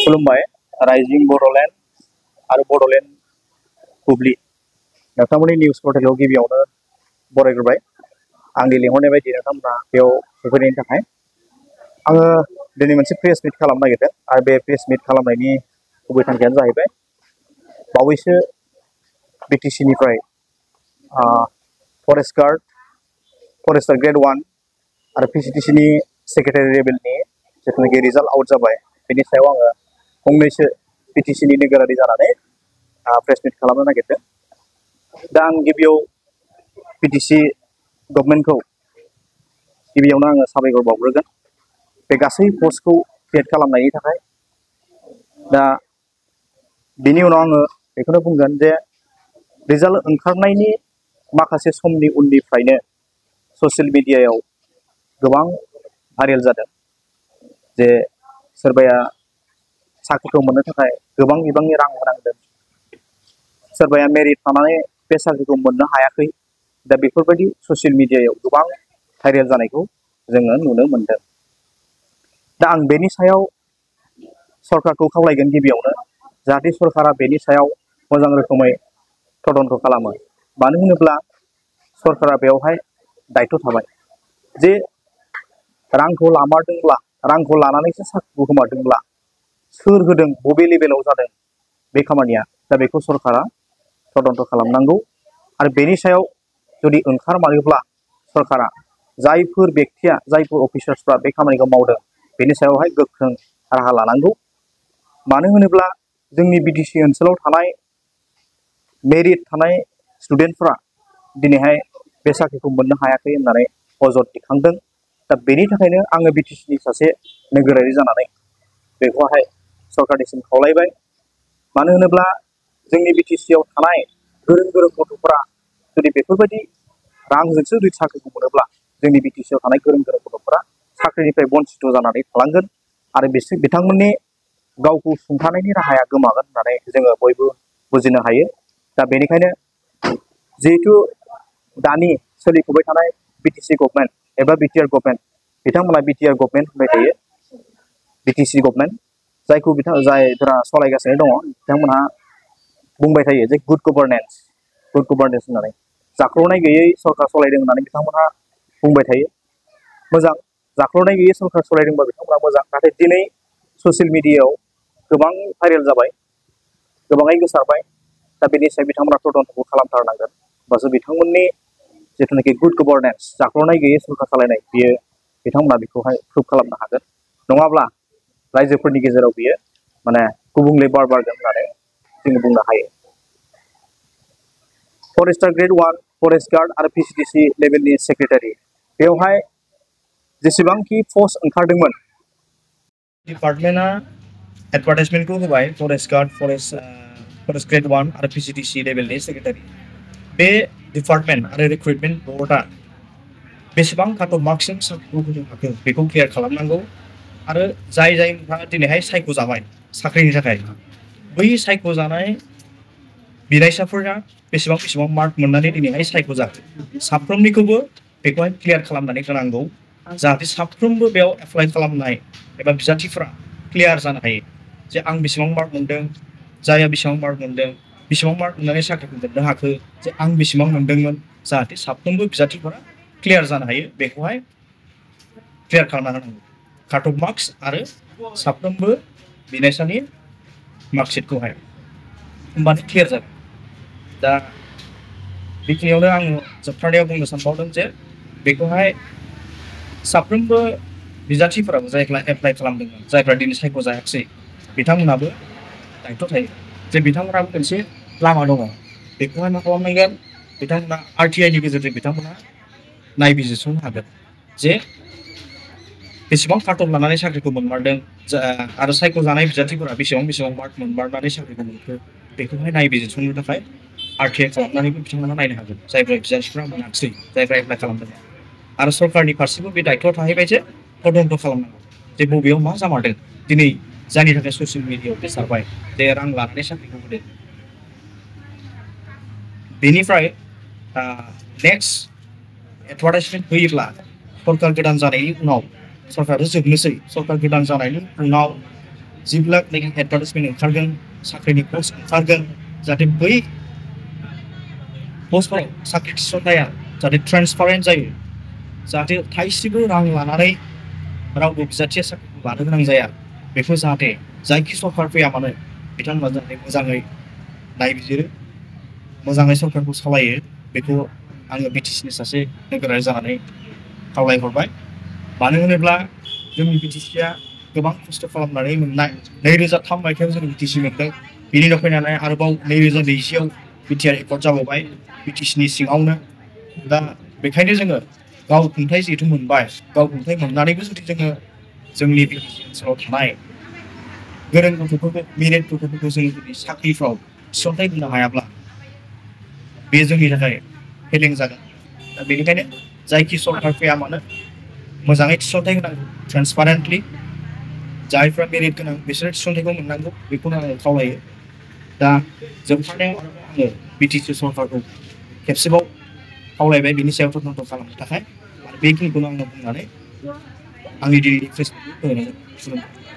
खुलुमबाय राइजिं बड'लेण्ड आरो बड'लेण्ड बुब्लि नोंथांमोननि निउस पर्टेलाव गिबियावनो बरायग्रोबाय आंनि लिंहरनाय बायदि नोंथांमोना बेयाव सफैनायनि थाखाय आङो दिनै मोनसे प्रेस मिट खालामनो नागिरदों आरो बे प्रेस मिट खालामनायनि गुबै थांखियानो जाहैबाय बावैसो बिटिसिनिफ्राय फरेस्टार ग्रेड 1 आरो पिसिटिसिनि सेक्रेटारि लेभेलनि जिथुनाखि रिजाल्ट आउट जाबाय बेनि सायाव आङो फंनैसो बिटिसिनि नोगोरारि जानानै प्रेस मिट खालामनो नागिरदों। दा आं गिबियाव बिटिसि गभर्नमेन्टखौ गिबियावनो आङो साबायखर बावग्रोगोन बे गासै पस्टखौ क्रिएट खालामनायनि थाखाय। दा बिनि उनाव आङो बेखौनो बुंगोन जे रिजाल्ट ओंखारनायनि माखासे समनि उननिफ्रायनो ससियेल मिडियायाव गोबां भाइरेल जादों जे सोरबाया साख्रिखौ मोननो थाखाय गोबां बिबांनि रां होनांदों, सोरबाया मेरिट थानानै बे साख्रिखौ मोननो हायाखै। दा बेफोरबायदि ससियेल मिडियायाव गोबां भाइरेल जानायखौ जोङो नुनो मोनदों। दा आं बेनि सायाव सरकारखौ खावलायगोन गिबियावनो जाहाथे सरकारा बेनि सायाव मोजां रोखोमै तदन्त खालामो। मानो होनोब्ला सरकारा बेवहाय दायथ' थाबाय जे रांखौ लामारदोंब्ला रांखौ लानानैसो साख्रिखौ गोमारदोंब्ला सोर होदों, बबे लेभेलाव जादों बे खामानिया, दा बेखौ सरकारा तदन्त खालामनांगौ। आरो बेनि सायाव जुदि ओंखारमारोब्ला सरकारा जायफोर बेक्तिया जायफोर अफिसार्सफ्रा बे खामानिखौ मावदों बेनि सायावहाय गोख्रों राहा लानांगौ। मानो होनोब्ला जोंनि बिटिसि ओनसोलाव थानाय मेरिट थानाय स्टुडेन्टफ्रा दिनैहाय बे साख्रिखौ मोननो हायाखै होननानै अजद दिखांदों। दा बेनि थाखायनो आङो बिटिसिनि सासे नोगोरारि जानानै बेखौहाय सरकारनिसिम खावलायबाय। मानो होनोब्ला जोंनि बिटिसिआव थानाय गोरों गोरों गथ'फोरा जुदि बेफोरबायदि रांजोंसो जुदि साख्रिखौ मोनोब्ला जोंनि बिटिसिआव थानाय गोरों गोरों गथ'फोरा साख्रिनिफ्राय बन्सित जानानै थालांगोन आरो बिथांमोननि गावखौ सुंथानायनि राहाया गोमागोन होननानै जोङो बयबो बुजिनो हायो। दा बेनिखायनो जिहेतु दानि सोलिफुबाय थानाय बिटिसि गभर्नमेन्ट एबा बिटिआर गभर्नमेन्ट, बिथांमोना बिटिआर गभर्नमेन्ट होनबाय थायो, बिटिसि गभर्नमेन्ट जायफोरा सालायगासिनो दङ बिथांमोनहा बुंबाय थायो जे गुड गभर्नेन्स होननानै। जाख्ल'नाय गैयै सरकार सालायदों होननानै बिथांमोनहा बुंबाय थायो। मोजां, जाख्ल'नाय गैयै सरकार सालायदोंबा बिथांमोनहा मोजां। नाथाय दिनै ससियेल मिडियायाव गोबां भाइरेल जाबाय, गोबाङै गोसारबाय। दा बेनि सायाव बिथांमोना तदन्तखौ खालामथारनांगोन, होमबासो बिथांमोननि जिथुनाखि गुड गभर्नेन्स, जाख्ल'नाय गैयै सरकार सालायनाय, बियो बिथांमोना बेखौहाय प्रुभ खालामनो हागोन। नङाब्ला रायजोफोरनि गेजेराव बियो माने गुबुंले बार बारगोन होननानै जोङो बुंनो हायो। फरेस्टार ग्रेड 1, फरेस्ट गार्ड आरो पिसिटिसि लेभेलनि सेक्रेटारि, बेवहाय जेसेबांखि पस्ट ओंखारदोंमोन डिपार्टमेन्टआ एडभार्टाइजमेन्टखौ होबाय फरेस्ट गार्ड, फरेस्ट ग्रेड 1 आरो पिसिटिसि लेभेलनि सेक्रेटारि। बे डिपार्टमेन्ट आरो रिक्रुटमेन्ट बर्डआ बेसेबां काट अफ मार्कसिम साख्रिखौ होनो हाखो बेखौ क्लियार खालामनांगौ। आरो जायफ्रा दिनैहाय सायख'जाबाय साख्रिनि थाखाय, बै सायख'जानाय बिनायसाफोरा बेसेबां मार्क मोननानै दिनैहाय सायख'जाखो साफ्रोमनिखौबो बेखौहाय क्लियार खालामनानै होनांगौ, जाहाथे साफ्रोमबो बेयाव एप्लाइ खालामनाय एबा बिजाथिफ्रा क्लियार जानो हायो जे आं बेसेबां मार्क मोनदों, जायहा बेसेबां मार्क मोनदों, बेसेबां मार्क मोननानै साख्रिखौ मोननो हाखो, जे आं बेसेबां मोनदोंमोन, जाहाथे साफ्रोमबो बिजाथिफोरा क्लियार जानो हायो। बेखौहाय क्लियार खालामना होनांगौ, काट अफ मार्क्स आरो साफ्रोमबो बिनायसानि मार्कशिटखौहाय, होमबानो क्लियार जागोन। दा बेखिनियावनो आं जोबथारनायाव बुंनो सानबावदों जे बेखौहाय साफ्रोमबो बिजाथिफोराबो जायफ्रा एप्लाइ खालामदोंमोन, जायफ्रा दिनै सायख'जायाखिसै, बिथांमोनाबो दायथ' थायो जे बिथांमोनाबो मोनसे लामा दङ। बेखौहाय मा खालामनांगोन, बिथांमोना आरटिआइनि गेजेरजों बिथांमोना नायबिजिरसंनो हागोन जे बेसेबां काट अफ लानानै साख्रिखौ मोनमारदों आरो सायख'जानाय बिजाथिफोरा बेसेबां मार्क मोनमारनानै साख्रिखौ मोनखो, बेखौहाय नायबिजिरसंनो थाखाय आरटिआइ खालामनानैबो बिथांमोना नायनो हागोन, जायफ्रा बिजाथिफ्रा मोनाखिसै, जायफ्रा एप्लाइ खालामदों। आरो सरकारनि फारसेबो बे दायथ'आ थाहैबाय जे तदन्त खालामनांगौ जे बबेयाव मा जामारदों दिनै, जायनि थाखाय ससियेल मिडियायाव गोसारबाय जे रां लानानै साख्रिखौ होदों। बेनिफ्राय नेक्स्ट एडभार्टाइजमेन्ट होयोब्ला सरकार गोदान जानायनि उनाव, सरकारथ' जोबनोसै, सरकार गोदान जानायनि उनाव जेब्लानाखि एडभार्टाइजमेन्ट ओंखारगोन साख्रिनि पस्ट ओंखारगोन जाहाथे बै पस्टफोराव साख्रि थिसननाया जाहाथे ट्रेन्सपारेन्ट जायो जाहाथे थाइसेबो रां लानानै रावबो बिजाथिया साख्रिखौ लानो गोनां जाया बेखौ जाहाथे जायखि सरकार फैया मानो बिथांमोना जाहाथे मोजाङै नायबिजिरो मोजाङै सरकारखौ सालायो बेखौ आङो बिटिसिनि सासे नोगोरारि जानानै खावलायहरबाय मानो होनोब्ला जोंनि बिटिसिया गोबां खस्थ' खालामनानै मोननाय 2003 मायथाइयाव जों बिटिसि मोनदों बिनि उनाव फैनानै आरोबाव 2020आव बिटिआर एकर्ड जाबावबाय बिटिसिनि सिङावनो दा बेखायनो जोङो गावखुंथाइ जिहेतु मोनबाय गावखुंथाइ मोननानैबो जुदि जोङो जोंनि बिटिसि ओनसोलाव थानाय गोरों गथ'फोरखौ मेरिट गथ'फोरखौ जों जुदि साख्रिफ्राव थिसनथाइ होनो हायाब्ला बे जोंनि थाखाय फेलें जागोन दा बेनिखायनो जायखि सरकार फैया मानो मोजाङै थिसनथाइ होनांगौ ट्रेन्सपारेन्टलि जायफ्रा मेरिट गोनां बिसोरो थिसनथाइखौ मोननांगौ बेखौनो आङो खावलायो दा जोबथारनायाव आङो बिटिसि सरकारखौ खेबसेबाव खावलायबाय बिनि सायाव तदन्त खालामनो थाखाय आरो बेखिनिखौनो आङो बुंनानै आंनि दिनैनि प्रेसखौ होनाय जाबाय।